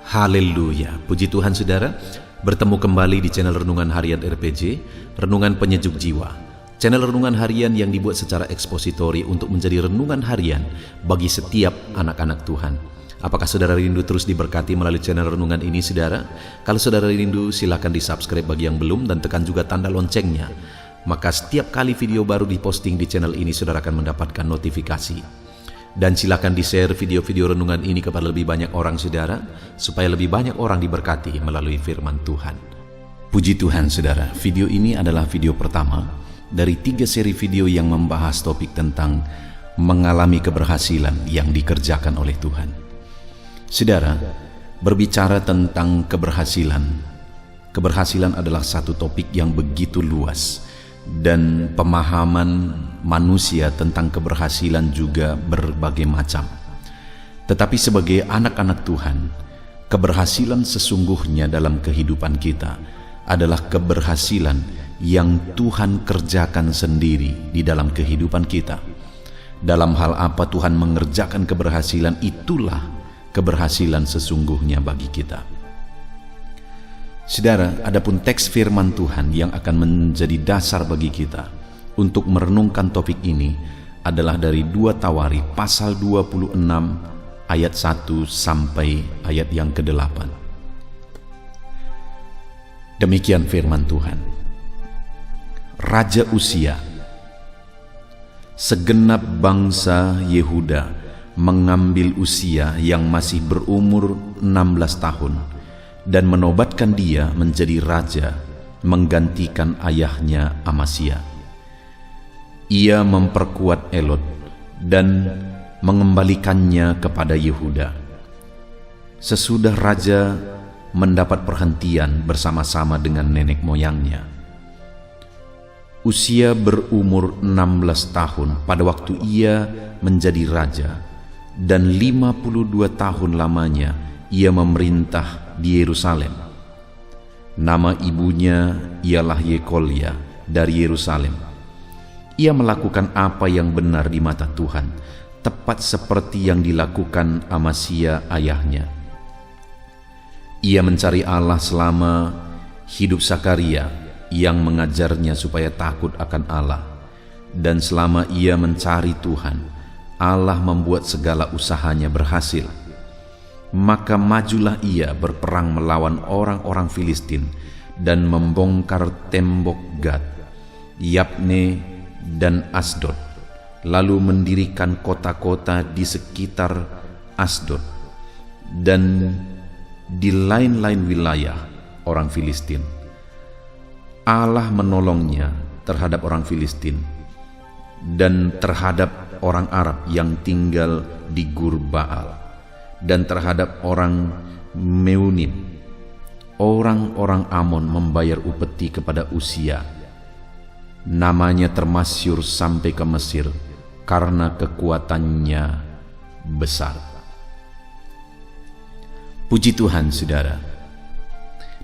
Haleluya, puji Tuhan saudara. Bertemu kembali di channel Renungan Harian RPG, Renungan Penyejuk Jiwa. Channel Renungan Harian yang dibuat secara ekspositori untuk menjadi renungan harian bagi setiap anak-anak Tuhan. Apakah saudara rindu terus diberkati melalui channel Renungan ini saudara? Kalau saudara rindu, silakan di subscribe bagi yang belum dan tekan juga tanda loncengnya. Maka setiap kali video baru diposting di channel ini, saudara akan mendapatkan notifikasi. Dan silakan di-share video-video renungan ini kepada lebih banyak orang saudara, supaya lebih banyak orang diberkati melalui firman Tuhan. Puji Tuhan saudara, video ini adalah video pertama dari 3 seri video yang membahas topik tentang mengalami keberhasilan yang dikerjakan oleh Tuhan. Saudara, berbicara tentang keberhasilan adalah satu topik yang begitu luas. Dan pemahaman manusia tentang keberhasilan juga berbagai macam. Tetapi sebagai anak-anak Tuhan, keberhasilan sesungguhnya dalam kehidupan kita adalah keberhasilan yang Tuhan kerjakan sendiri di dalam kehidupan kita. Dalam hal apa Tuhan mengerjakan keberhasilan, itulah keberhasilan sesungguhnya bagi kita. Saudara, adapun teks firman Tuhan yang akan menjadi dasar bagi kita untuk merenungkan topik ini adalah dari 2 Tawarikh pasal 26 ayat 1 sampai ayat yang ke-8. Demikian firman Tuhan. Raja Uzia, segenap bangsa Yehuda mengambil Uzia yang masih berumur 16 tahun dan menobatkan dia menjadi raja menggantikan ayahnya Amasya. Ia memperkuat Elot dan mengembalikannya kepada Yehuda. Sesudah raja mendapat perhentian bersama-sama dengan nenek moyangnya. Uzia berumur 16 tahun pada waktu ia menjadi raja, dan 52 tahun lamanya ia memerintah di Yerusalem. Nama ibunya ialah Yekolya dari Yerusalem. Ia melakukan apa yang benar di mata Tuhan, tepat seperti yang dilakukan Amasya ayahnya. Ia mencari Allah selama hidup Sakaria yang mengajarnya supaya takut akan Allah. Dan selama ia mencari Tuhan, Allah membuat segala usahanya berhasil. Maka majulah ia berperang melawan orang-orang Filistin dan membongkar tembok Gad, Yabne, dan Asdod, lalu mendirikan kota-kota di sekitar Asdod dan di lain-lain wilayah orang Filistin. Allah menolongnya terhadap orang Filistin dan terhadap orang Arab yang tinggal di Gur Baal, dan terhadap orang Meunim. Orang-orang Amon membayar upeti kepada Uzia. Namanya termasyur sampai ke Mesir karena kekuatannya besar. Puji Tuhan saudara.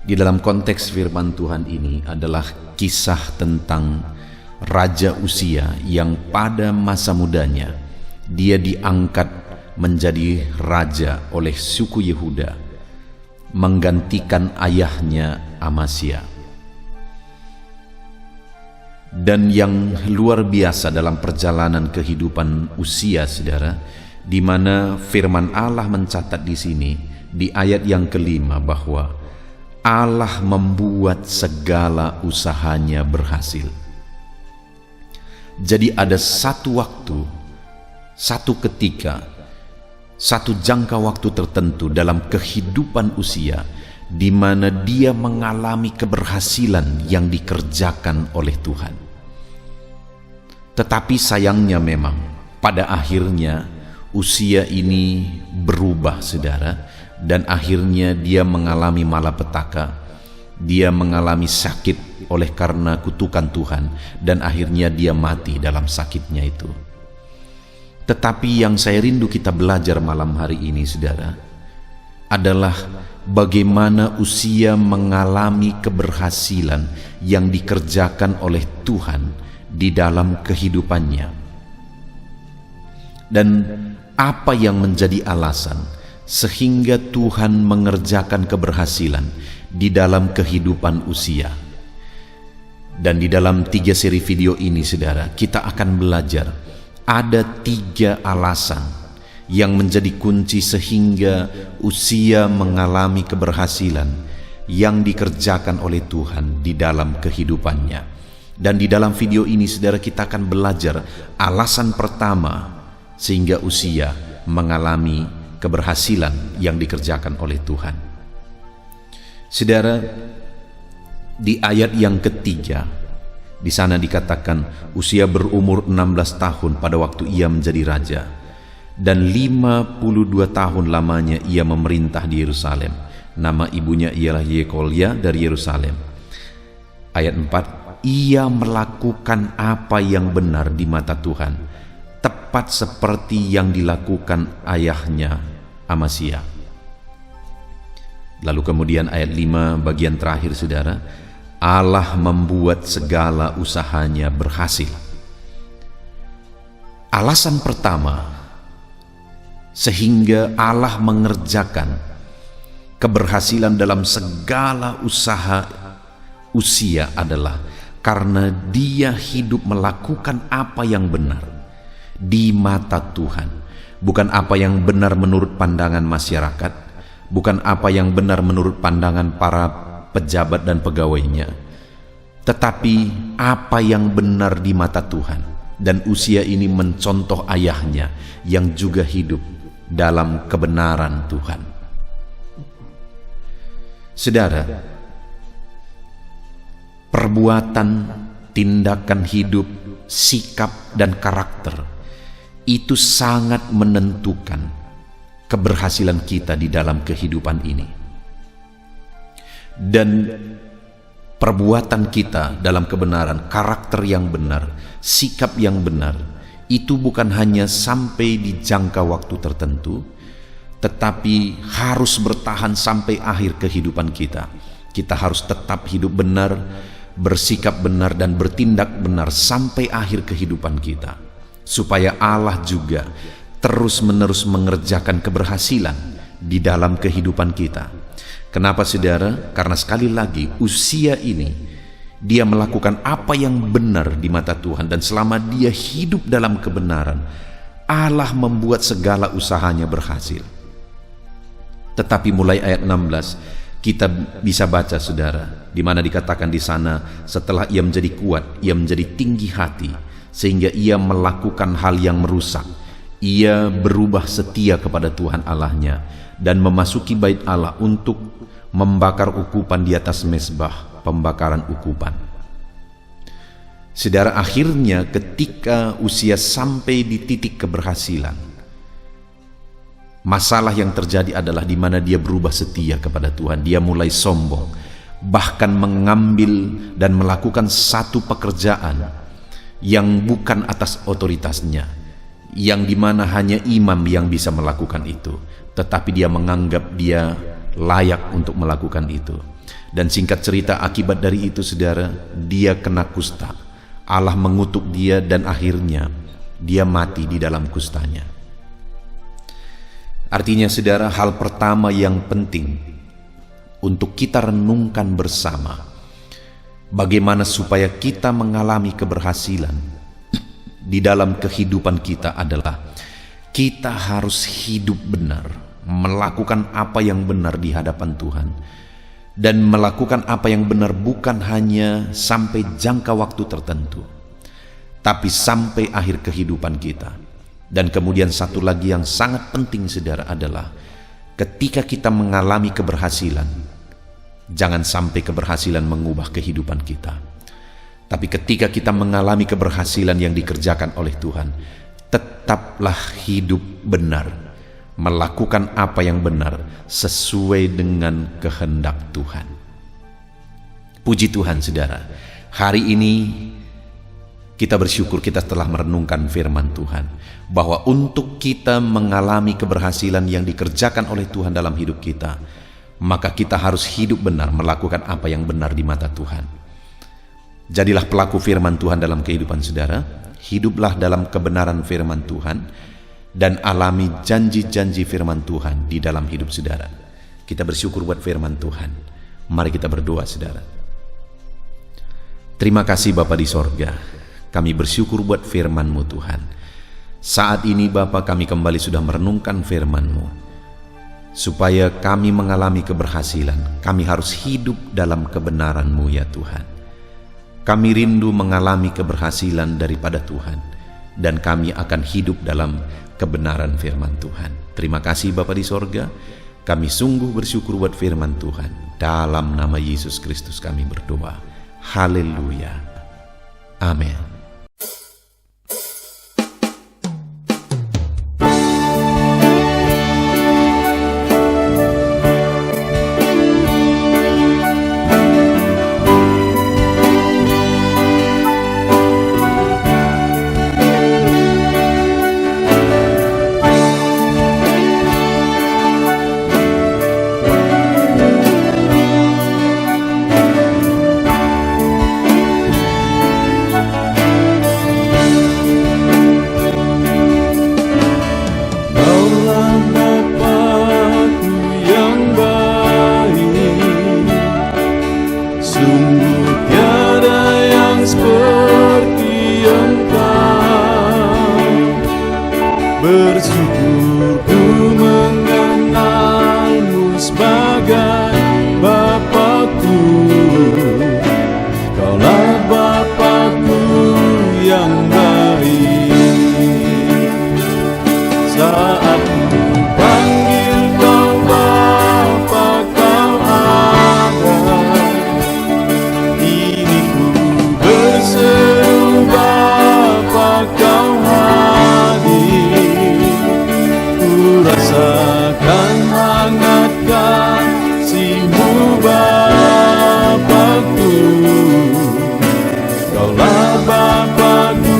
Di dalam konteks firman Tuhan ini adalah kisah tentang Raja Uzia yang pada masa mudanya dia diangkat menjadi raja oleh suku Yehuda, menggantikan ayahnya Amasya. Dan yang luar biasa dalam perjalanan kehidupan Uzia saudara, di mana firman Allah mencatat di sini di ayat yang ke-5 bahwa Allah membuat segala usahanya berhasil. Jadi ada satu waktu, satu ketika, satu jangka waktu tertentu dalam kehidupan Uzia di mana dia mengalami keberhasilan yang dikerjakan oleh Tuhan. Tetapi sayangnya memang pada akhirnya Uzia ini berubah saudara, dan akhirnya dia mengalami malapetaka. Dia mengalami sakit oleh karena kutukan Tuhan, dan akhirnya dia mati dalam sakitnya itu. Tetapi yang saya rindu kita belajar malam hari ini saudara adalah bagaimana Uzia mengalami keberhasilan yang dikerjakan oleh Tuhan di dalam kehidupannya. Dan apa yang menjadi alasan sehingga Tuhan mengerjakan keberhasilan di dalam kehidupan Uzia? Dan di dalam 3 seri video ini, saudara, kita akan belajar ada 3 alasan yang menjadi kunci sehingga Uzia mengalami keberhasilan yang dikerjakan oleh Tuhan di dalam kehidupannya. Dan di dalam video ini, saudara, kita akan belajar alasan pertama sehingga Uzia mengalami keberhasilan yang dikerjakan oleh Tuhan. Saudara, di ayat yang ketiga, di sana dikatakan Uzia berumur 16 tahun pada waktu ia menjadi raja, dan 52 tahun lamanya ia memerintah di Yerusalem. Nama ibunya ialah Yekolya dari Yerusalem. Ayat 4, ia melakukan apa yang benar di mata Tuhan, tepat seperti yang dilakukan ayahnya Amasya. Lalu kemudian ayat 5 bagian terakhir, saudara, Allah membuat segala usahanya berhasil. Alasan pertama sehingga Allah mengerjakan keberhasilan dalam segala usaha Uzia adalah karena dia hidup melakukan apa yang benar di mata Tuhan. Bukan apa yang benar menurut pandangan masyarakat, bukan apa yang benar menurut pandangan para pejabat dan pegawainya, tetapi apa yang benar di mata Tuhan. Dan Uzia ini mencontoh ayahnya yang juga hidup dalam kebenaran Tuhan. Saudara, perbuatan, tindakan hidup, sikap, dan karakter itu sangat menentukan keberhasilan kita di dalam kehidupan ini. Dan perbuatan kita dalam kebenaran, karakter yang benar, sikap yang benar, itu bukan hanya sampai di jangka waktu tertentu, tetapi harus bertahan sampai akhir kehidupan kita. Kita harus tetap hidup benar, bersikap benar, dan bertindak benar sampai akhir kehidupan kita, supaya Allah juga terus-menerus mengerjakan keberhasilan di dalam kehidupan kita. Kenapa, saudara? Karena sekali lagi Uzia ini dia melakukan apa yang benar di mata Tuhan, dan selama dia hidup dalam kebenaran, Allah membuat segala usahanya berhasil. Tetapi mulai ayat 16 kita bisa baca, saudara, di mana dikatakan di sana, setelah ia menjadi kuat, ia menjadi tinggi hati sehingga ia melakukan hal yang merusak. Ia berubah setia kepada Tuhan Allahnya dan memasuki bait Allah untuk membakar ukupan di atas mezbah pembakaran ukupan. Saudara, akhirnya ketika Uzia sampai di titik keberhasilan, masalah yang terjadi adalah di mana dia berubah setia kepada Tuhan. Dia mulai sombong, bahkan mengambil dan melakukan satu pekerjaan yang bukan atas otoritasnya, yang dimana hanya imam yang bisa melakukan itu, tetapi dia menganggap dia layak untuk melakukan itu. Dan singkat cerita, akibat dari itu, saudara, dia kena kusta. Allah mengutuk dia dan akhirnya dia mati di dalam kustanya. Artinya, saudara, hal pertama yang penting untuk kita renungkan bersama, bagaimana supaya kita mengalami keberhasilan di dalam kehidupan kita adalah kita harus hidup benar, melakukan apa yang benar di hadapan Tuhan, dan melakukan apa yang benar bukan hanya sampai jangka waktu tertentu, tapi sampai akhir kehidupan kita. Dan kemudian satu lagi yang sangat penting, saudara, adalah ketika kita mengalami keberhasilan, jangan sampai keberhasilan mengubah kehidupan kita. Tapi ketika kita mengalami keberhasilan yang dikerjakan oleh Tuhan, tetaplah hidup benar, melakukan apa yang benar sesuai dengan kehendak Tuhan. Puji Tuhan, saudara, hari ini kita bersyukur kita telah merenungkan firman Tuhan, bahwa untuk kita mengalami keberhasilan yang dikerjakan oleh Tuhan dalam hidup kita, maka kita harus hidup benar, melakukan apa yang benar di mata Tuhan. Jadilah pelaku firman Tuhan dalam kehidupan saudara, hiduplah dalam kebenaran firman Tuhan, dan alami janji-janji firman Tuhan di dalam hidup saudara. Kita bersyukur buat firman Tuhan. Mari kita berdoa saudara. Terima kasih Bapa di sorga, kami bersyukur buat firman-Mu Tuhan. Saat ini Bapa, kami kembali sudah merenungkan firman-Mu. Supaya kami mengalami keberhasilan, kami harus hidup dalam kebenaran-Mu ya Tuhan. Kami rindu mengalami keberhasilan daripada Tuhan, dan kami akan hidup dalam kebenaran firman Tuhan. Terima kasih Bapa di sorga, kami sungguh bersyukur buat firman Tuhan. Dalam nama Yesus Kristus kami berdoa. Haleluya. Amin. Bersyukur ku mengenalmu sebagai Bapakku. Kaulah Bapakku yang baik. Saat ku panggil kau Bapa, kau ada. Ini ku berseru Bapa, kau rasakan hangat kasih-Mu Bapakku. Kaulah Bapakku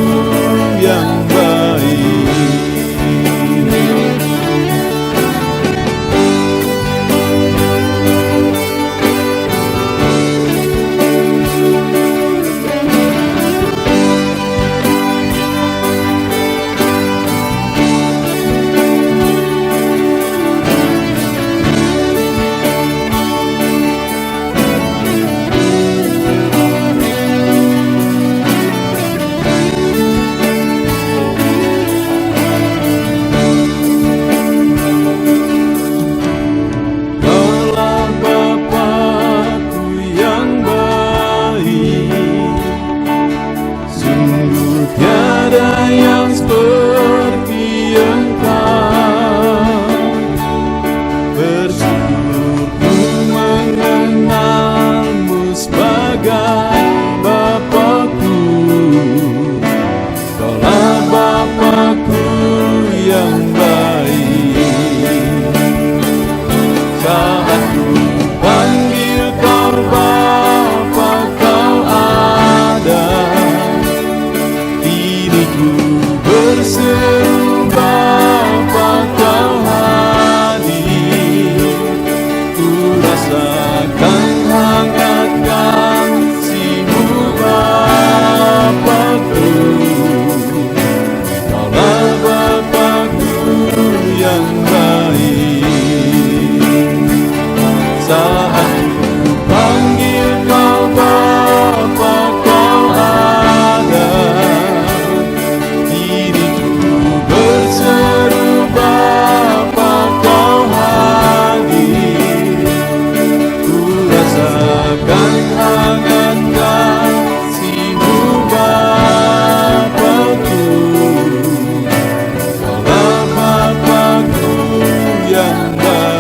yang baik.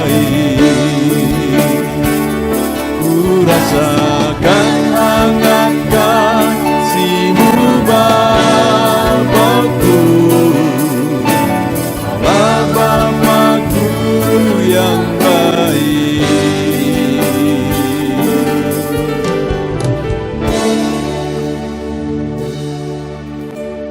Rasa